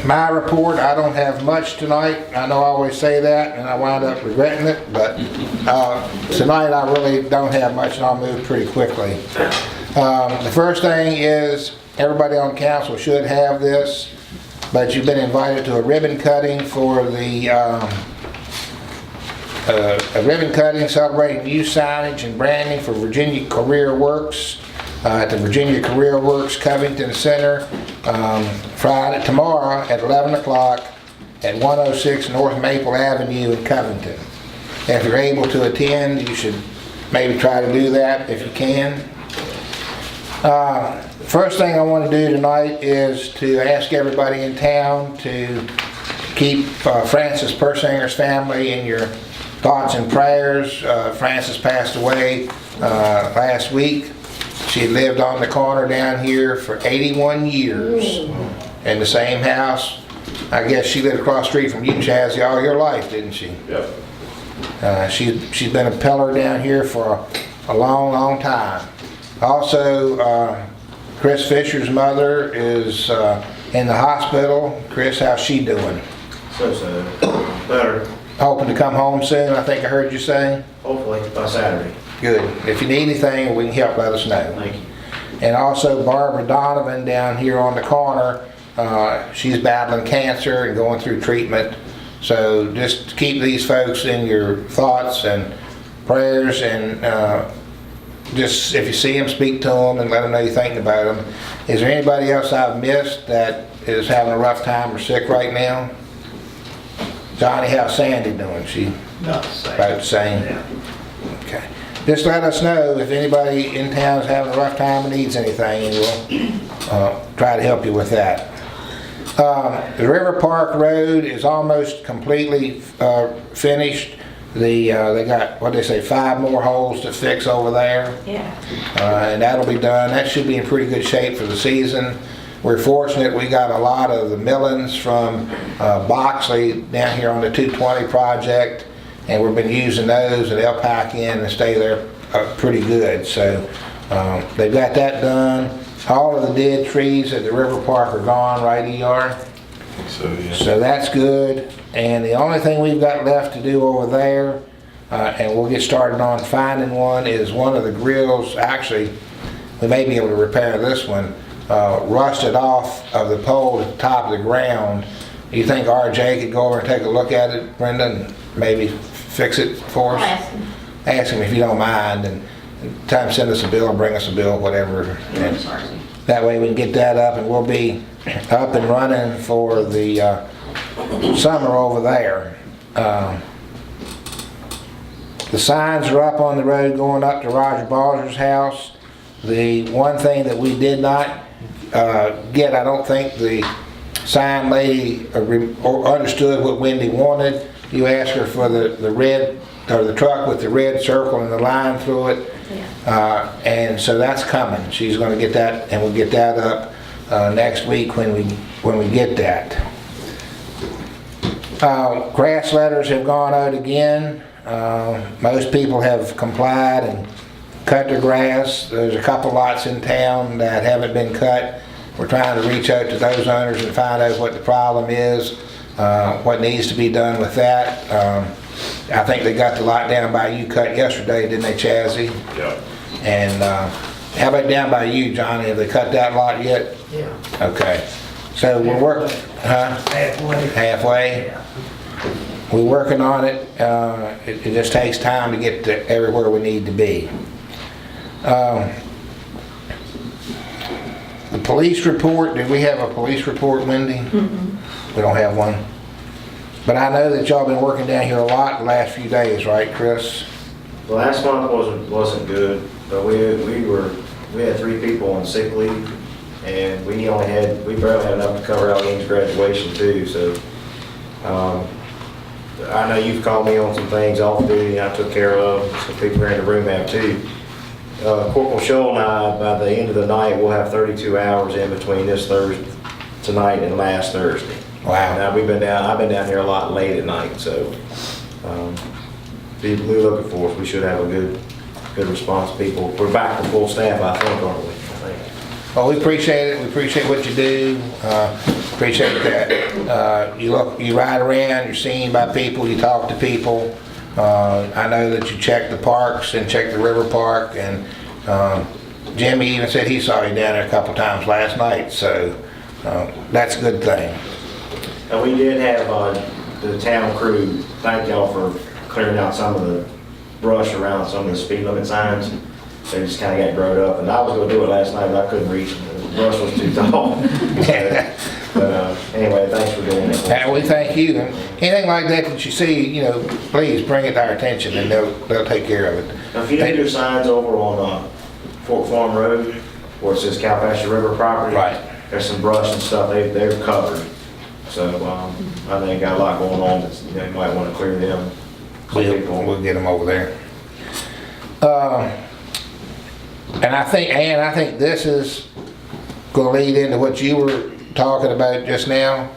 My report, I don't have much tonight. I know I always say that and I wind up regretting it, but tonight I really don't have much and I'll move pretty quickly. The first thing is everybody on council should have this, but you've been invited to a ribbon cutting for the a ribbon cutting celebrating new signage and branding for Virginia Career Works at the Virginia Career Works Covington Center Friday, tomorrow at 11 o'clock at 106 North Maple Avenue in Covington. If you're able to attend, you should maybe try to do that if you can. First thing I want to do tonight is to ask everybody in town to keep Francis Persinger's family in your thoughts and prayers. Francis passed away last week. She had lived on the corner down here for 81 years in the same house. I guess she lived across the street from you, Chazzy, all your life, didn't she? Yep. She's been a pillar down here for a long, long time. Also, Chris Fisher's mother is in the hospital. Chris, how's she doing? So, better. Hoping to come home soon, I think I heard you say? Hopefully by Saturday. Good. If you need anything, we can help, let us know. Thank you. And also Barbara Donovan down here on the corner, she's battling cancer and going through treatment. So just keep these folks in your thoughts and prayers, and just if you see them, speak to them and let them know you're thinking about them. Is there anybody else I've missed that is having a rough time or sick right now? Johnny, how's Sandy doing? She Not the same. about the same? Yeah. Okay. Just let us know if anybody in town is having a rough time and needs anything, and we'll try to help you with that. The River Park Road is almost completely finished. They got, what they say, 5 more holes to fix over there. Yeah. And that'll be done. That should be in pretty good shape for the season. We're fortunate we got a lot of the millings from Boxley down here on the 220 project, and we've been using those, and they'll pack in and stay there pretty good. So they've got that done. All of the dead trees at the River Park are gone, right, ER? So, yeah. So that's good. And the only thing we've got left to do over there, and we'll get started on finding one, is one of the grills. Actually, we may be able to repair this one. Rusted off of the pole at the top of the ground. You think RJ could go over and take a look at it, Brenda, and maybe fix it for us? I'll ask him. Ask him if you don't mind, and time send us a bill or bring us a bill, whatever. And that way we can get that up, and we'll be up and running for the summer over there. The signs are up on the road going up to Roger Balzer's house. The one thing that we did not get, I don't think the sign lady understood what Wendy wanted. You asked her for the red, or the truck with the red circle and the line through it. Yeah. And so that's coming. She's going to get that, and we'll get that up next week when we get that. Grass letters have gone out again. Most people have complied and cut their grass. There's a couple lots in town that haven't been cut. We're trying to reach out to those owners and find out what the problem is, what needs to be done with that. I think they got the lot down by you cut yesterday, didn't they, Chazzy? Yeah. And how about down by you, Johnny? Have they cut that lot yet? Yeah. Okay. So we're working, huh? Halfway. Halfway? Yeah. We're working on it. It just takes time to get to everywhere we need to be. The police report, did we have a police report, Wendy? We don't have one. But I know that y'all been working down here a lot the last few days, right, Chris? The last month wasn't good, but we had 3 people on sick leave, and we barely had enough to cover Allegany's graduation too. So I know you've called me on some things off duty I took care of. Some people here in the room have too. Corporal Scholl and I, by the end of the night, we'll have 32 hours in between this Thursday, tonight, and last Thursday. Wow. Now I've been down here a lot late at night, so be looking for us. We should have a good response. People, we're back to full staff, I think, aren't we? I think. Well, we appreciate it. We appreciate what you do. Appreciate that. You ride around, you're seen by people, you talk to people. I know that you check the parks and check the river park, and Jimmy even said he saw you down there a couple times last night, so that's a good thing. And we did have the town crew, thank y'all for clearing out some of the brush around some of the speed limit signs. They just kind of got growed up, and I was going to do it last night, but I couldn't reach them. The brush was too tall. But anyway, thanks for doing it. And we thank you. And anything like that you see, please bring it to our attention, and they'll take care of it. Now, if you need your signs over on Fort Farm Road, where it says Cowpasture River property, Right. There's some brush and stuff. They're covered. So I think got a lot going on. That, you might want to clear them. We'll get them over there. And I think this is going to lead into what you were talking about just now,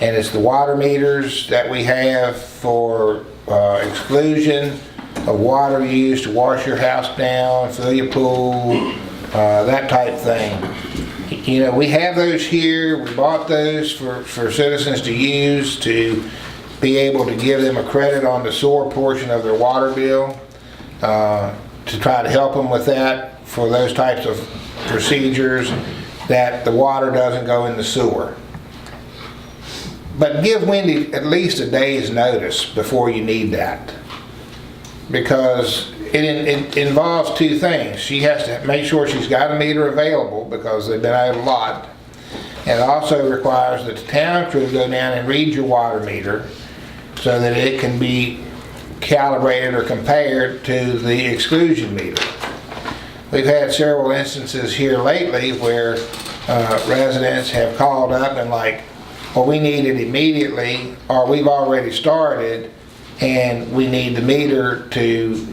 and it's the water meters that we have for exclusion of water used to wash your house down, fill your pool, that type thing. We have those here. We bought those for citizens to use to be able to give them a credit on the sewer portion of their water bill, to try to help them with that for those types of procedures, that the water doesn't go in the sewer. But give Wendy at least a day's notice before you need that, because it involves two things. She has to make sure she's got a meter available, because they've been out a lot, and it also requires that the town crew go down and read your water meter so that it can be calibrated or compared to the exclusion meter. We've had several instances here lately where residents have called up and well, we need it immediately, or we've already started and we need the meter to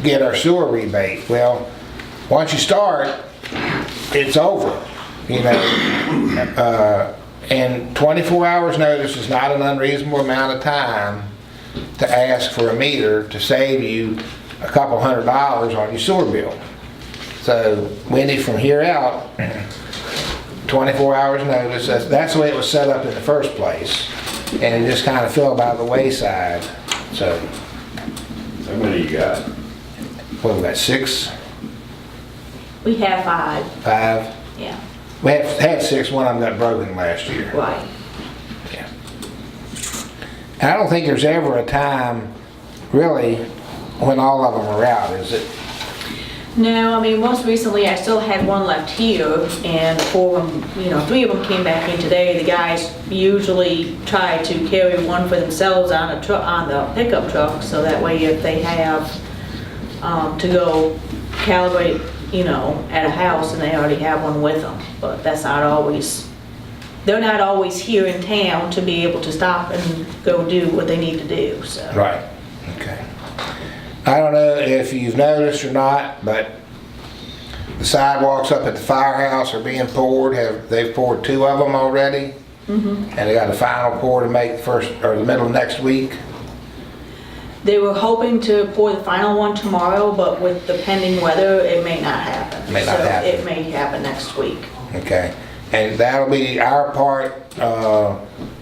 get our sewer rebate. Well, once you start, it's over, and 24 hours notice is not an unreasonable amount of time to ask for a meter to save you a couple $100 on your sewer bill. So Wendy, from here out, 24 hours notice. That's the way it was set up in the first place, and it just kind of fell by the wayside. So How many you got? what, we got 6? We have 5, 5? yeah, We had 6. One of them got broken last year. right. Yeah. And I don't think there's ever a time, really, when all of them are out, is it? No, I mean, most recently I still had one left here, and 4 of them, 3 of them came back in today. The guys usually try to carry one for themselves on the pickup truck, so that way if they have to go calibrate, at a house, and they already have one with them. But that's not always, they're not always here in town to be able to stop and go do what they need to do, so. Right. Okay. I don't know if you've noticed or not, but the sidewalks up at the firehouse are being poured. They've poured 2 of them already, and they got a final pour to make the middle of next week. They were hoping to pour the final one tomorrow, but with the pending weather, it may not happen. May not happen. So it may happen next week. Okay, and that'll be our part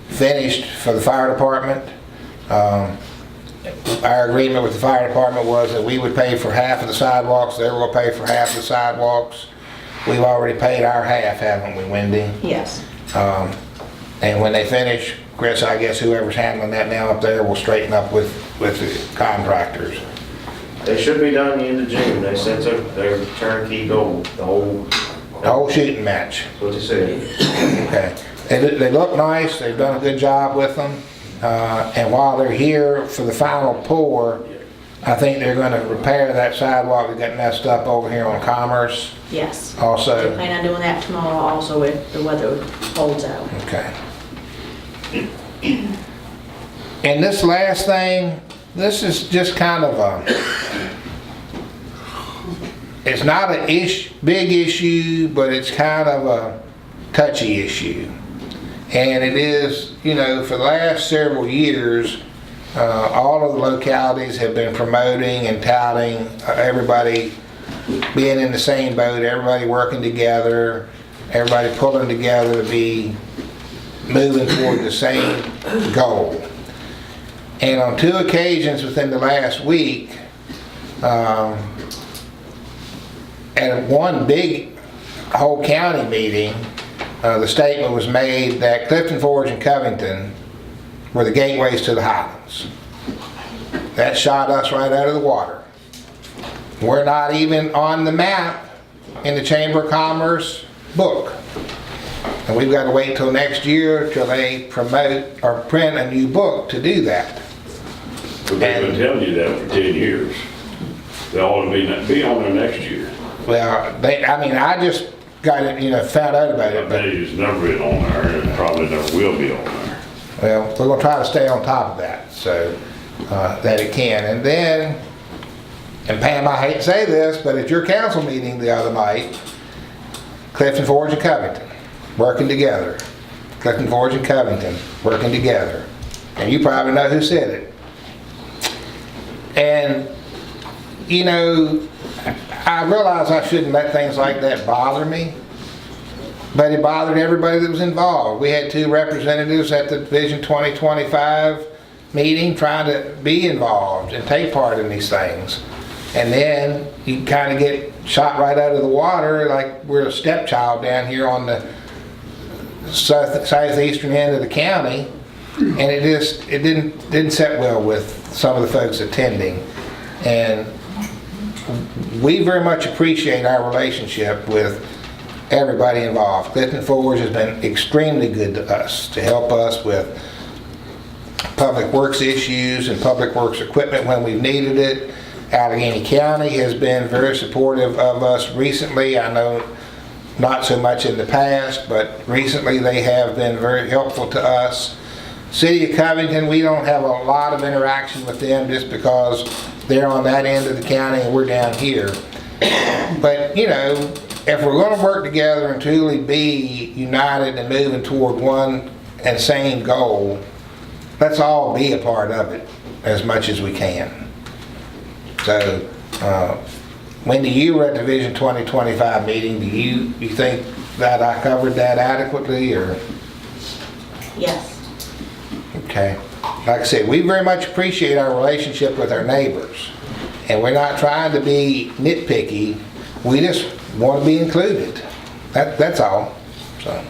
finished for the fire department. Our agreement with the fire department was that we would pay for half of the sidewalks, they were gonna pay for half the sidewalks. We've already paid our half, haven't we, Wendy? Yes. And when they finish, Chris, I guess whoever's handling that now up there will straighten up with the contractors. They should be done the end of June. They said they're turnkey gold, the whole Shooting match. what they said. Okay. They look nice, they've done a good job with them. And while they're here for the final pour, I think they're gonna repair that sidewalk that got messed up over here on Commerce Yes. also. I plan on doing that tomorrow also if the weather holds out. Okay. And this last thing, this is just kind of it's not a big issue, but it's kind of a touchy issue. And it is, for the last several years, all of the localities have been promoting and touting everybody being in the same boat, everybody working together, everybody pulling together to be moving toward the same goal. And on 2 occasions within the last week, at one big whole county meeting, the statement was made that Clifton Forge and Covington were the gateways to the Highlands. That shot us right out of the water. We're not even on the map in the Chamber of Commerce book. And we've got to wait till next year till they promote or print a new book to do that. But they've been telling you that for 10 years. They ought to be on there next year. Well, I just got it, found out about I it. bet But, it's never been on there and probably never will be on there. well, we're gonna try to stay on top of that, so, that it can. And then, and Pam, I hate to say this, but at your council meeting the other night, Clifton Forge and Covington, working together. Clifton Forge and Covington, working together. And you probably know who said it. And, I realize I shouldn't let things like that bother me, but it bothered everybody that was involved. We had 2 representatives at the Vision 2025 meeting trying to be involved and take part in these things. And then you kind of get shot right out of the water like we're a stepchild down here on the southeastern end of the county. And it didn't sit well with some of the folks attending. And we very much appreciate our relationship with everybody involved. Clifton Forge has been extremely good to us to help us with public works issues and public works equipment when we've needed it. Alleghany County has been very supportive of us recently. I know not so much in the past, but recently they have been very helpful to us. City of Covington, we don't have a lot of interaction with them just because they're on that end of the county and we're down here. But, if we're going to work together and truly be united and moving toward one and same goal, let's all be a part of it as much as we can. So, Wendy, you were at the Vision 2025 meeting. Do you think that I covered that adequately, or? Yes. Okay. Like I said, we very much appreciate our relationship with our neighbors. And we're not trying to be nitpicky. We just want to be included. That's all. So.